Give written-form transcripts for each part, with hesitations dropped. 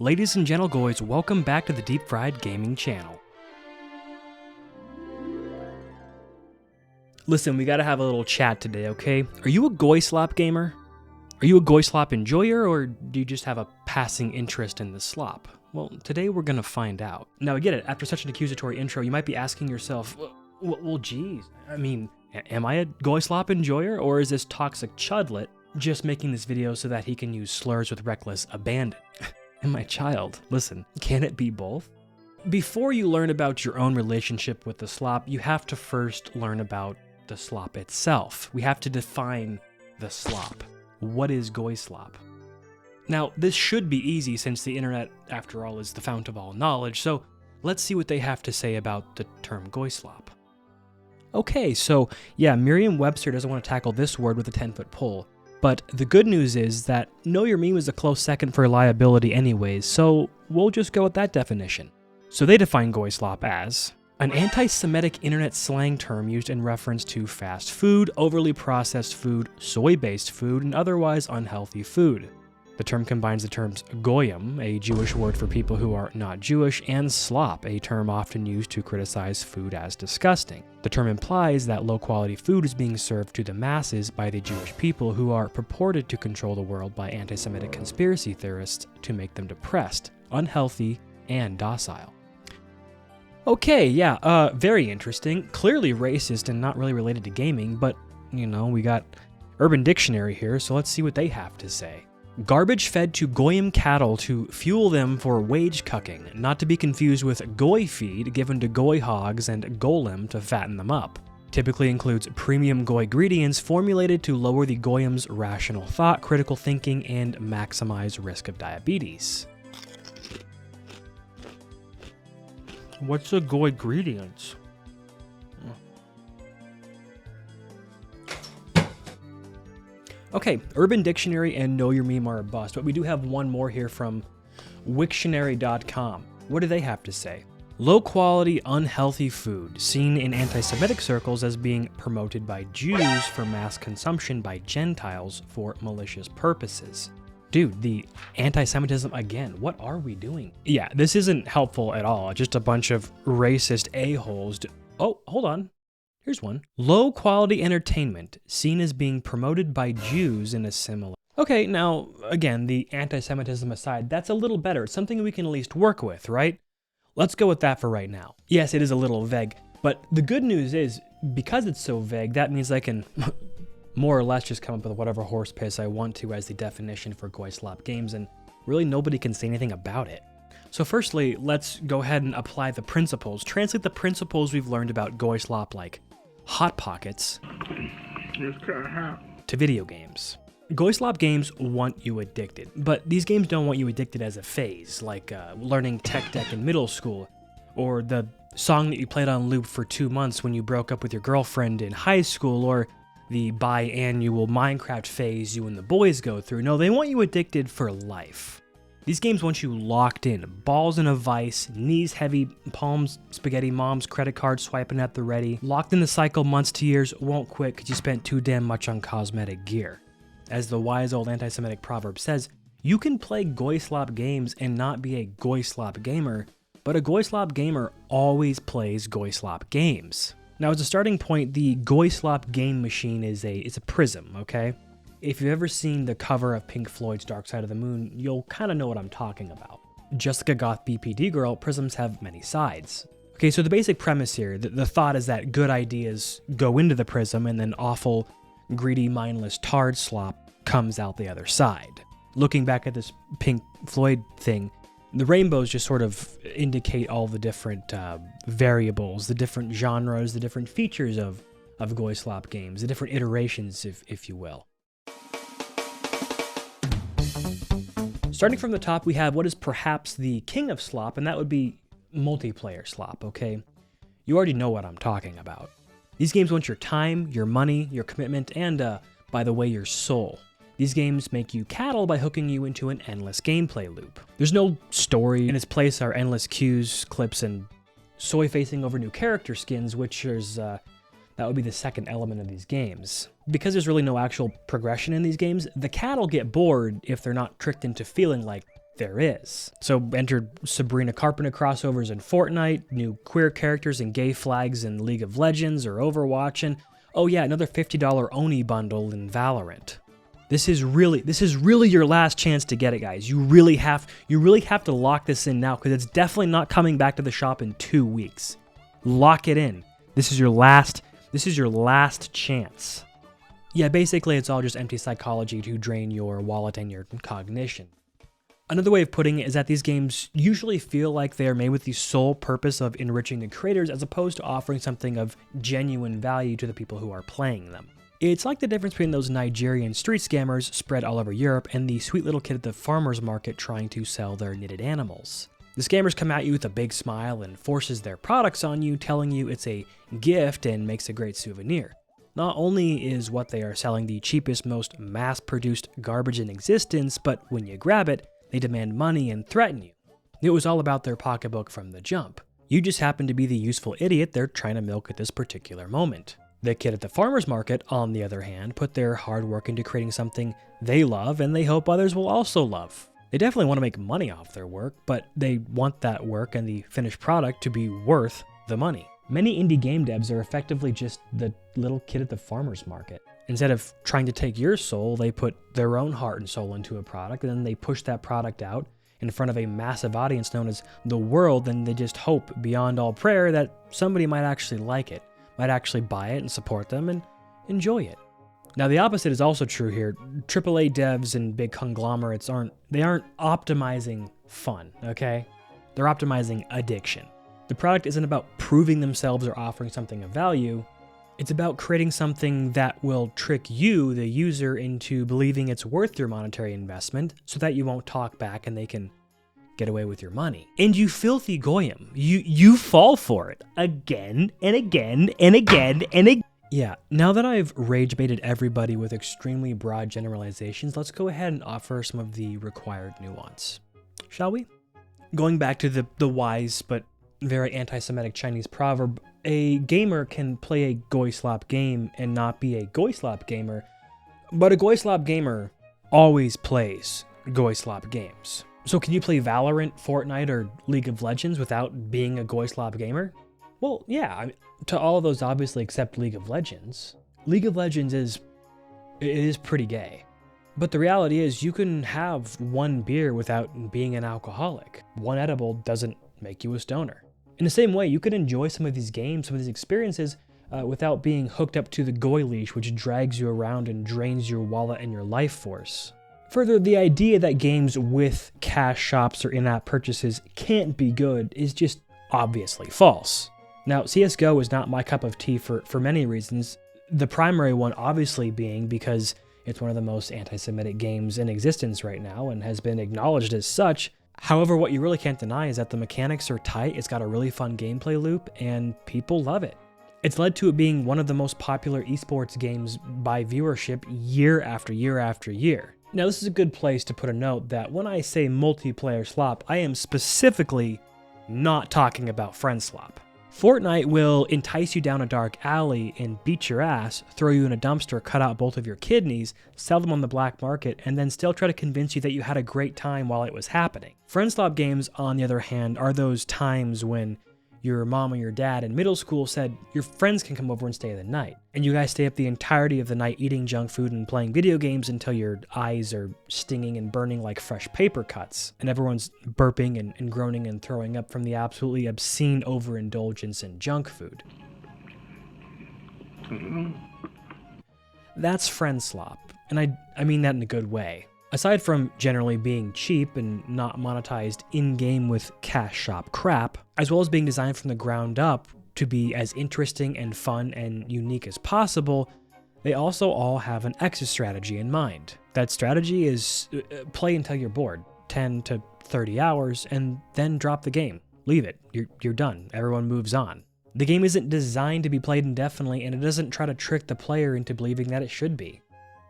Ladies and gentlegoys, welcome back to the Deep Fried Gaming channel. Listen, we gotta have a little chat today, okay? Are you a Goyslop gamer? Are you a Goyslop enjoyer, or do you just have a passing interest in the slop? Well, today we're gonna find out. Now I get it, after such an accusatory intro, you might be asking yourself, well geez, I mean, am I a Goyslop enjoyer, or is this toxic chudlet just making this video so that he can use slurs with reckless abandon? And my child, listen, can it be both? Before you learn about your own relationship with the slop, you have to first learn about the slop itself. We have to define the slop. What is Goyslop? Now, this should be easy since the internet, after all, is the fount of all knowledge, so let's see what they have to say about the term Goyslop. Okay, so yeah, Merriam-Webster doesn't want to tackle this word with a 10-foot pole. But the good news is that Know Your Meme is a close second for reliability anyways, so we'll just go with that definition. So they define Goyslop as an anti-Semitic internet slang term used in reference to fast food, overly processed food, soy-based food, and otherwise unhealthy food. The term combines the terms goyim, a Jewish word for people who are not Jewish, and slop, a term often used to criticize food as disgusting. The term implies that low-quality food is being served to the masses by the Jewish people who are purported to control the world by anti-Semitic conspiracy theorists to make them depressed, unhealthy, and docile. Okay, yeah, very interesting. Clearly racist and not really related to gaming, but, you know, we got Urban Dictionary here, so let's see what they have to say. Garbage fed to goyim cattle to fuel them for wage cucking, not to be confused with goy feed given to goy hogs and golem to fatten them up. Typically includes premium goy ingredients formulated to lower the goyim's rational thought, critical thinking, and maximize risk of diabetes. What's a goy ingredients? Okay, Urban Dictionary and Know Your Meme are a bust, but we do have one more here from Wiktionary.com. What do they have to say? Low-quality, unhealthy food, seen in anti-Semitic circles as being promoted by Jews for mass consumption by Gentiles for malicious purposes. Dude, the anti-Semitism again, what are we doing? Yeah, this isn't helpful at all, just a bunch of racist a-holes. Oh, hold on. Here's one. Low-quality entertainment, seen as being promoted by Jews in a similar... Okay, now, again, the anti-Semitism aside, that's a little better. It's something we can at least work with, right? Let's go with that for right now. Yes, it is a little vague, but the good news is, because it's so vague, that means I can more or less just come up with whatever horse piss I want to as the definition for Goyslop Games, and really nobody can say anything about it. So firstly, let's go ahead and apply the principles. Translate the principles we've learned about Goyslop, like Hot Pockets, to video games. Goyslop games want you addicted, but these games don't want you addicted as a phase, like learning tech deck in middle school, or the song that you played on loop for 2 months when you broke up with your girlfriend in high school, or the biannual Minecraft phase you and the boys go through. No, they want you addicted for life. These games want you locked in, balls in a vice, knees heavy, palms spaghetti, mom's credit card swiping at the ready, locked in the cycle months to years, won't quit because you spent too damn much on cosmetic gear. As the wise old anti-Semitic proverb says, you can play Goyslop games and not be a Goyslop gamer, but a Goyslop gamer always plays Goyslop games. Now, as a starting point, the Goyslop game machine is a prism, okay? If you've ever seen the cover of Pink Floyd's Dark Side of the Moon, you'll kind of know what I'm talking about. Just like a goth BPD girl, prisms have many sides. Okay, so the basic premise here, the thought is that good ideas go into the prism and then awful, greedy, mindless tard slop comes out the other side. Looking back at this Pink Floyd thing, the rainbows just sort of indicate all the different variables, the different genres, the different features of Goyslop games, the different iterations, if you will. Starting from the top, we have what is perhaps the king of slop, and that would be multiplayer slop, okay? You already know what I'm talking about. These games want your time, your money, your commitment, and, by the way, your soul. These games make you cattle by hooking you into an endless gameplay loop. There's no story. In its place are endless cues, clips, and soy-facing over new character skins, which is, that would be the second element of these games. Because there's really no actual progression in these games, the cattle get bored if they're not tricked into feeling like there is. So enter Sabrina Carpenter crossovers in Fortnite, new queer characters and gay flags in League of Legends or Overwatch, and oh yeah, another $50 Oni bundle in Valorant. This is really your last chance to get it, guys. You really have to lock this in now, because it's definitely not coming back to the shop in 2 weeks. Lock it in. This is your last chance. Yeah, basically it's all just empty psychology to drain your wallet and your cognition. Another way of putting it is that these games usually feel like they are made with the sole purpose of enriching the creators, as opposed to offering something of genuine value to the people who are playing them. It's like the difference between those Nigerian street scammers spread all over Europe and the sweet little kid at the farmer's market trying to sell their knitted animals. The scammers come at you with a big smile and forces their products on you, telling you it's a gift and makes a great souvenir. Not only is what they are selling the cheapest, most mass-produced garbage in existence, but when you grab it, they demand money and threaten you. It was all about their pocketbook from the jump. You just happen to be the useful idiot they're trying to milk at this particular moment. The kid at the farmer's market, on the other hand, put their hard work into creating something they love and they hope others will also love. They definitely want to make money off their work, but they want that work and the finished product to be worth the money. Many indie game devs are effectively just the little kid at the farmer's market. Instead of trying to take your soul, they put their own heart and soul into a product, and then they push that product out in front of a massive audience known as the world, and they just hope beyond all prayer that somebody might actually like it, might actually buy it and support them and enjoy it. Now, the opposite is also true here. AAA devs and big conglomerates aren't optimizing fun, okay? They're optimizing addiction. The product isn't about proving themselves or offering something of value. It's about creating something that will trick you, the user, into believing it's worth your monetary investment so that you won't talk back and they can get away with your money. And you filthy goyim, you fall for it again and again and again and again. Yeah, now that I've rage baited everybody with extremely broad generalizations, let's go ahead and offer some of the required nuance. Shall we? Going back to the wise but very anti-Semitic Chinese proverb, a gamer can play a Goyslop game and not be a Goyslop gamer, but a Goyslop gamer always plays Goyslop games. So can you play Valorant, Fortnite, or League of Legends without being a Goyslop gamer? Well, yeah, to all of those obviously except League of Legends. League of Legends is pretty gay. But the reality is you can have one beer without being an alcoholic. One edible doesn't make you a stoner. In the same way, you can enjoy some of these games, some of these experiences without being hooked up to the goy leash, which drags you around and drains your wallet and your life force. Further, the idea that games with cash shops or in-app purchases can't be good is just obviously false. Now, CSGO is not my cup of tea for many reasons, the primary one obviously being because it's one of the most anti-Semitic games in existence right now and has been acknowledged as such. However, what you really can't deny is that the mechanics are tight, it's got a really fun gameplay loop, and people love it. It's led to it being one of the most popular esports games by viewership year after year after year. Now, this is a good place to put a note that when I say multiplayer slop, I am specifically not talking about friend slop. Fortnite will entice you down a dark alley and beat your ass, throw you in a dumpster, cut out both of your kidneys, sell them on the black market, and then still try to convince you that you had a great time while it was happening. Friend slop games, on the other hand, are those times when your mom or your dad in middle school said your friends can come over and stay the night, and you guys stay up the entirety of the night eating junk food and playing video games until your eyes are stinging and burning like fresh paper cuts, and everyone's burping and groaning and throwing up from the absolutely obscene overindulgence in junk food. That's friend slop, and I mean that in a good way. Aside from generally being cheap and not monetized in-game with cash shop crap, as well as being designed from the ground up to be as interesting and fun and unique as possible, they also all have an exit strategy in mind. That strategy is play until you're bored, 10 to 30 hours, and then drop the game. Leave it. You're done. Everyone moves on. The game isn't designed to be played indefinitely, and it doesn't try to trick the player into believing that it should be.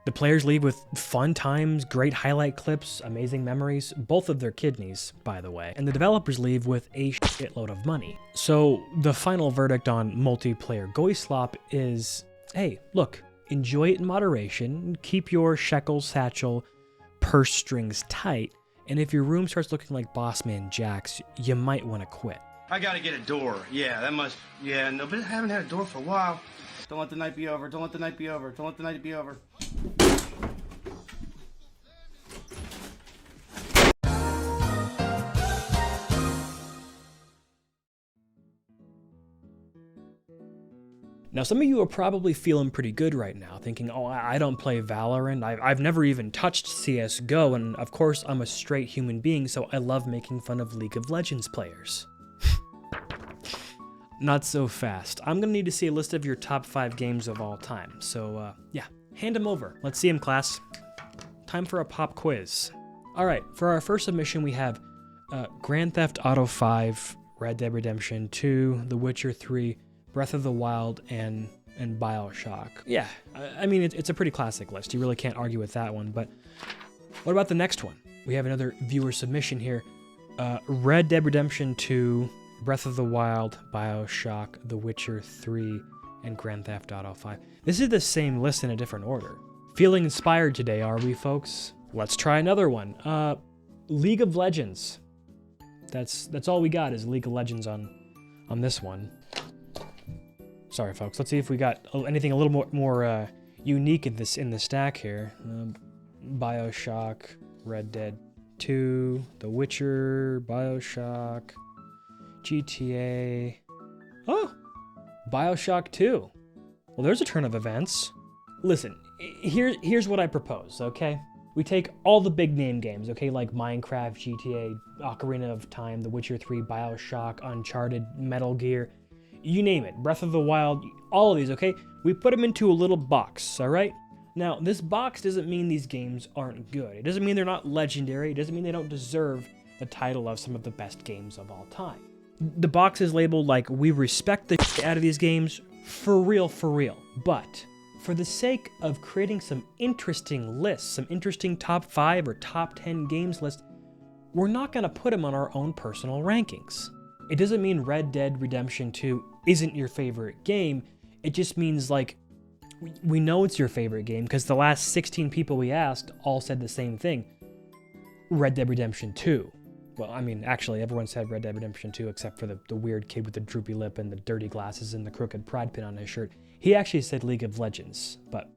The players leave with fun times, great highlight clips, amazing memories, both of their kidneys, by the way, and the developers leave with a shitload of money. So the final verdict on multiplayer Goyslop is, hey, look, enjoy it in moderation, keep your shekel satchel purse strings tight, And if your room starts looking like Boss Man Jack's, you might want to quit. I gotta get a door. Yeah, no, but I haven't had a door for a while. Don't let the night be over. Don't let the night be over. Don't let the night be over. Now, some of you are probably feeling pretty good right now, thinking, oh, I don't play Valorant, I've never even touched CSGO, and of course I'm a straight human being, so I love making fun of League of Legends players. Not so fast. I'm gonna need to see a list of your top 5 games of all time, so yeah, hand them over. Let's see them, class. Time for a pop quiz. Alright, for our first submission we have Grand Theft Auto 5, Red Dead Redemption 2, The Witcher 3, Breath of the Wild, and BioShock. Yeah, I mean, it's a pretty classic list. You really can't argue with that one, but what about the next one? We have another viewer submission here. Red Dead Redemption 2, Breath of the Wild, BioShock, The Witcher 3, and Grand Theft Auto 5. This is the same list in a different order. Feeling inspired today, are we, folks? Let's try another one. League of Legends. That's all we got is League of Legends on this one. Sorry, folks. Let's see if we got anything a little more unique in the stack here. BioShock, Red Dead 2, The Witcher, BioShock, GTA. Oh, BioShock 2. Well, there's a turn of events. Listen, here's what I propose, okay? We take all the big name games, okay, like Minecraft, GTA, Ocarina of Time, The Witcher 3, BioShock, Uncharted, Metal Gear, you name it, Breath of the Wild, all of these, okay? We put them into a little box, all right? Now, this box doesn't mean these games aren't good. It doesn't mean they're not legendary. It doesn't mean they don't deserve the title of some of the best games of all time. The box is labeled like, we respect the shit out of these games, for real, but for the sake of creating some interesting lists, some interesting top 5 or top 10 games lists, we're not gonna put them on our own personal rankings. It doesn't mean Red Dead Redemption 2 isn't your favorite game. It just means, like, we know it's your favorite game because the last 16 people we asked all said the same thing. Red Dead Redemption 2. Well, I mean, actually, everyone said Red Dead Redemption 2 except for the weird kid with the droopy lip and the dirty glasses and the crooked pride pin on his shirt. He actually said League of Legends, but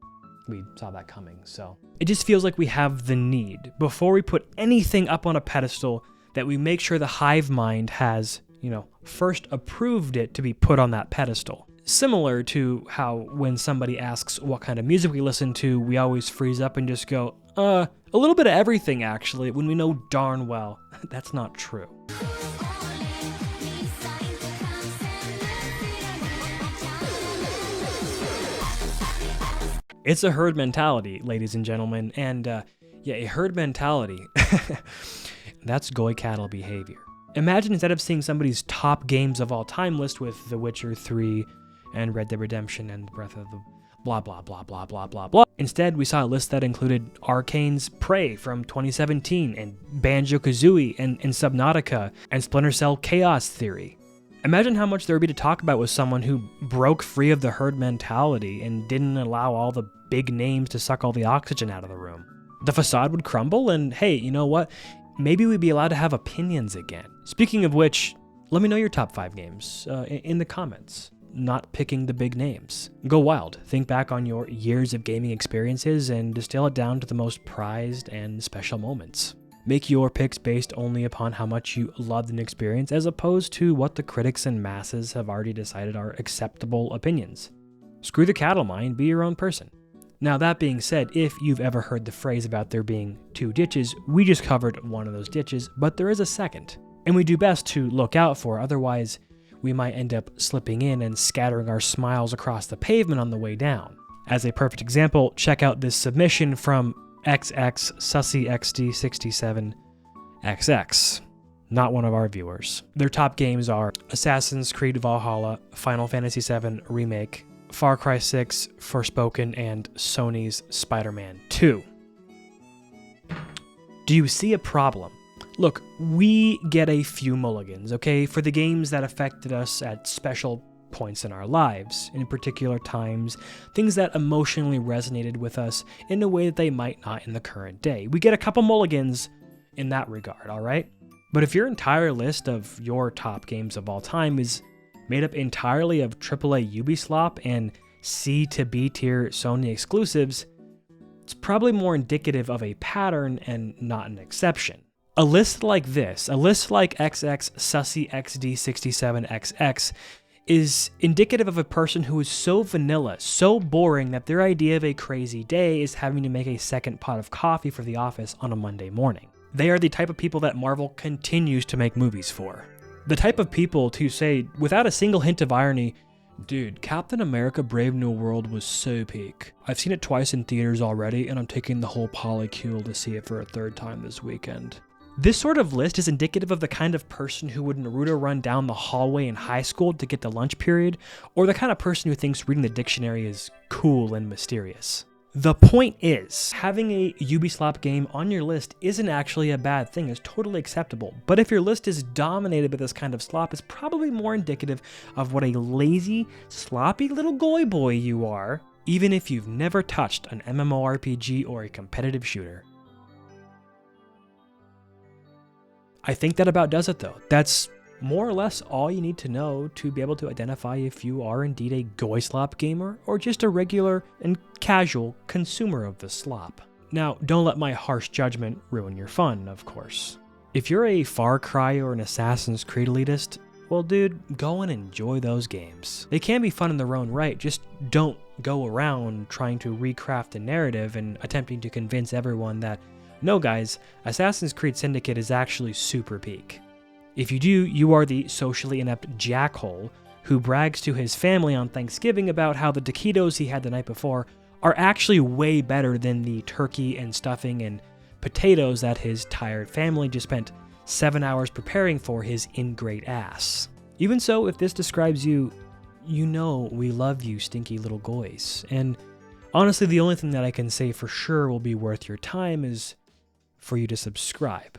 we saw that coming, so. It just feels like we have the need, before we put anything up on a pedestal, that we make sure the hive mind has, first approved it to be put on that pedestal. Similar to how when somebody asks what kind of music we listen to, we always freeze up and just go, a little bit of everything actually, when we know darn well that's not true. It's a herd mentality, ladies and gentlemen, and yeah, a herd mentality, that's goy cattle behavior. Imagine instead of seeing somebody's top games of all time list with The Witcher 3 and Red Dead Redemption and Breath of the blah blah blah blah blah blah blah. Instead, we saw a list that included Arcane's Prey from 2017 and Banjo-Kazooie and Subnautica and Splinter Cell Chaos Theory. Imagine how much there would be to talk about with someone who broke free of the herd mentality and didn't allow all the big names to suck all the oxygen out of the room. The facade would crumble, and hey, you know what? Maybe we'd be allowed to have opinions again. Speaking of which, let me know your top 5 games in the comments. Not picking the big names. Go wild. Think back on your years of gaming experiences and distill it down to the most prized and special moments. Make your picks based only upon how much you loved an experience as opposed to what the critics and masses have already decided are acceptable opinions. Screw the cattle mind, be your own person. Now that being said, if you've ever heard the phrase about there being 2 ditches, we just covered one of those ditches, but there is a second. And we do best to look out for, otherwise we might end up slipping in and scattering our smiles across the pavement on the way down. As a perfect example, check out this submission from XX SussyXD67XX. Not one of our viewers. Their top games are Assassin's Creed Valhalla, Final Fantasy VII Remake, Far Cry 6, Forspoken, and Sony's Spider-Man 2. Do you see a problem? Look, we get a few mulligans, okay, for the games that affected us at special points in our lives, in particular times, things that emotionally resonated with us in a way that they might not in the current day. We get a couple mulligans in that regard, alright? But if your entire list of your top games of all time is made up entirely of AAA Ubislop and C to B tier Sony exclusives, it's probably more indicative of a pattern and not an exception. A list like this, a list like XX Sussy XD67XX, is indicative of a person who is so vanilla, so boring that their idea of a crazy day is having to make a second pot of coffee for the office on a Monday morning. They are the type of people that Marvel continues to make movies for. The type of people to say, without a single hint of irony, dude, Captain America Brave New World was so peak. I've seen it twice in theaters already, and I'm taking the whole polycule to see it for a third time this weekend. This sort of list is indicative of the kind of person who would Naruto run down the hallway in high school to get to lunch period, or the kind of person who thinks reading the dictionary is cool and mysterious. The point is, having a Ubislop game on your list isn't actually a bad thing, it's totally acceptable. But if your list is dominated by this kind of slop, it's probably more indicative of what a lazy, sloppy little goy boy you are, even if you've never touched an MMORPG or a competitive shooter. I think that about does it though. That's more or less all you need to know to be able to identify if you are indeed a Goyslop gamer or just a regular and casual consumer of the slop. Now, don't let my harsh judgment ruin your fun, of course. If you're a Far Cry or an Assassin's Creed elitist, well dude, go and enjoy those games. They can be fun in their own right, just don't go around trying to recraft a narrative and attempting to convince everyone that no guys, Assassin's Creed Syndicate is actually super peak. If you do, you are the socially inept jackhole who brags to his family on Thanksgiving about how the taquitos he had the night before are actually way better than the turkey and stuffing and potatoes that his tired family just spent 7 hours preparing for his ingrate ass. Even so, if this describes you, you know we love you, stinky little goys. And honestly, the only thing that I can say for sure will be worth your time is for you to subscribe.